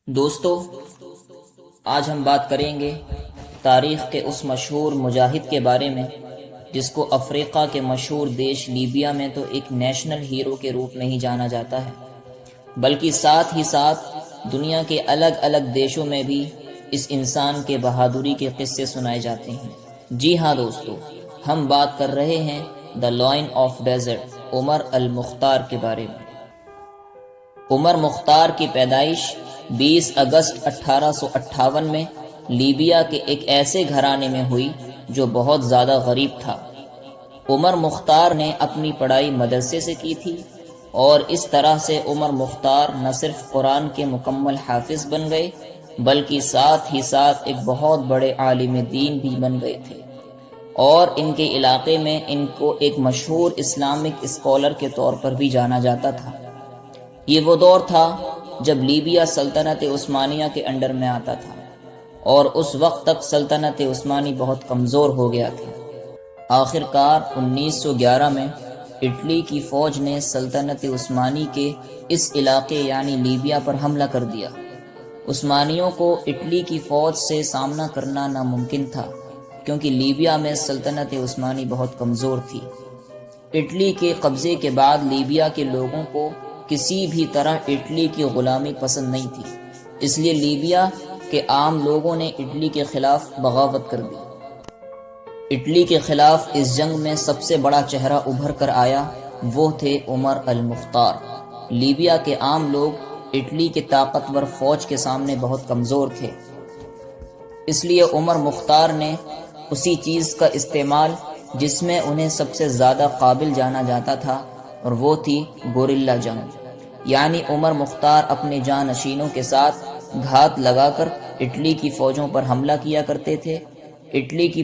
دوستو، آج ہم بات کریں گے تاریخ کے اس مشہور مجاہد کے بارے میں جس کو افریقہ کے مشہور دیش لیبیا میں تو ایک نیشنل ہیرو کے روپ میں ہی جانا جاتا ہے، بلکہ ساتھ ہی ساتھ دنیا کے الگ الگ دیشوں میں بھی اس انسان کے بہادری کے قصے سنائے جاتے ہیں۔ جی ہاں دوستو، ہم بات کر رہے ہیں دا لائن آف ڈیزرٹ عمر المختار کے بارے میں۔ عمر مختار کی پیدائش 20 اگست 1858 میں لیبیا کے ایک ایسے گھرانے میں ہوئی جو بہت زیادہ غریب تھا۔ عمر مختار نے اپنی پڑھائی مدرسے سے کی تھی، اور اس طرح سے عمر مختار نہ صرف قرآن کے مکمل حافظ بن گئے بلکہ ساتھ ہی ساتھ ایک بہت بڑے عالم دین بھی بن گئے تھے، اور ان کے علاقے میں ان کو ایک مشہور اسلامک اسکالر کے طور پر بھی جانا جاتا تھا۔ یہ وہ دور تھا جب لیبیا سلطنت عثمانیہ کے انڈر میں آتا تھا، اور اس وقت تک سلطنت عثمانی بہت کمزور ہو گیا تھا۔ آخر کار 1911 میں اٹلی کی فوج نے سلطنت عثمانی کے اس علاقے یعنی لیبیا پر حملہ کر دیا۔ عثمانیوں کو اٹلی کی فوج سے سامنا کرنا ناممکن تھا، کیونکہ لیبیا میں سلطنت عثمانی بہت کمزور تھی۔ اٹلی کے قبضے کے بعد لیبیا کے لوگوں کو کسی بھی طرح اٹلی کی غلامی پسند نہیں تھی، اس لیے لیبیا کے عام لوگوں نے اٹلی کے خلاف بغاوت کر دی۔ اٹلی کے خلاف اس جنگ میں سب سے بڑا چہرہ ابھر کر آیا، وہ تھے عمر المختار۔ لیبیا کے عام لوگ اٹلی کے طاقتور فوج کے سامنے بہت کمزور تھے، اس لیے عمر مختار نے اسی چیز کا استعمال جس میں انہیں سب سے زیادہ قابل جانا جاتا تھا، اور وہ تھی گوریلا جنگ۔ یعنی عمر مختار اپنے جانشینوں کے ساتھ گھات لگا کر اٹلی کی فوجوں پر حملہ کیا کرتے تھے، اٹلی کی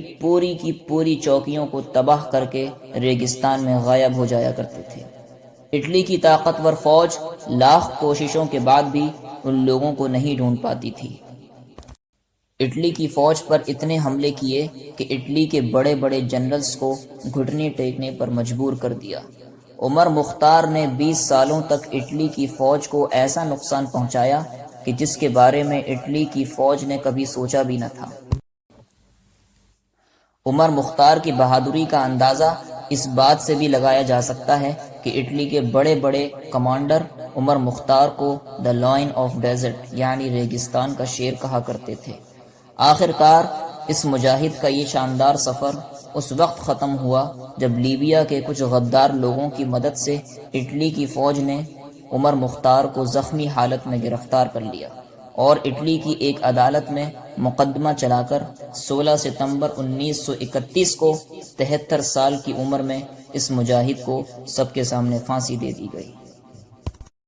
پوری چوکیوں کو تباہ کر کے ریگستان میں غائب ہو جایا کرتے تھے۔ اٹلی کی طاقتور فوج لاکھ کوششوں کے بعد بھی ان لوگوں کو نہیں ڈھونڈ پاتی تھی۔ اٹلی کی فوج پر اتنے حملے کیے کہ اٹلی کے بڑے بڑے جنرلز کو گھٹنے ٹیکنے پر مجبور کر دیا۔ عمر مختار نے 20 سالوں تک اٹلی کی فوج کو ایسا نقصان پہنچایا کہ جس کے بارے میں اٹلی کی فوج نے کبھی سوچا بھی نہ تھا۔ عمر مختار کی بہادری کا اندازہ اس بات سے بھی لگایا جا سکتا ہے کہ اٹلی کے بڑے بڑے کمانڈر عمر مختار کو دا لائن آف ڈیزرٹ یعنی ریگستان کا شیر کہا کرتے تھے۔ آخر کار اس مجاہد کا یہ شاندار سفر اس وقت ختم ہوا جب لیبیا کے کچھ غدار لوگوں کی مدد سے اٹلی کی فوج نے عمر مختار کو زخمی حالت میں گرفتار کر لیا، اور اٹلی کی ایک عدالت میں مقدمہ چلا کر 16 ستمبر 1931 کو 73 سال کی عمر میں اس مجاہد کو سب کے سامنے پھانسی دے دی گئی۔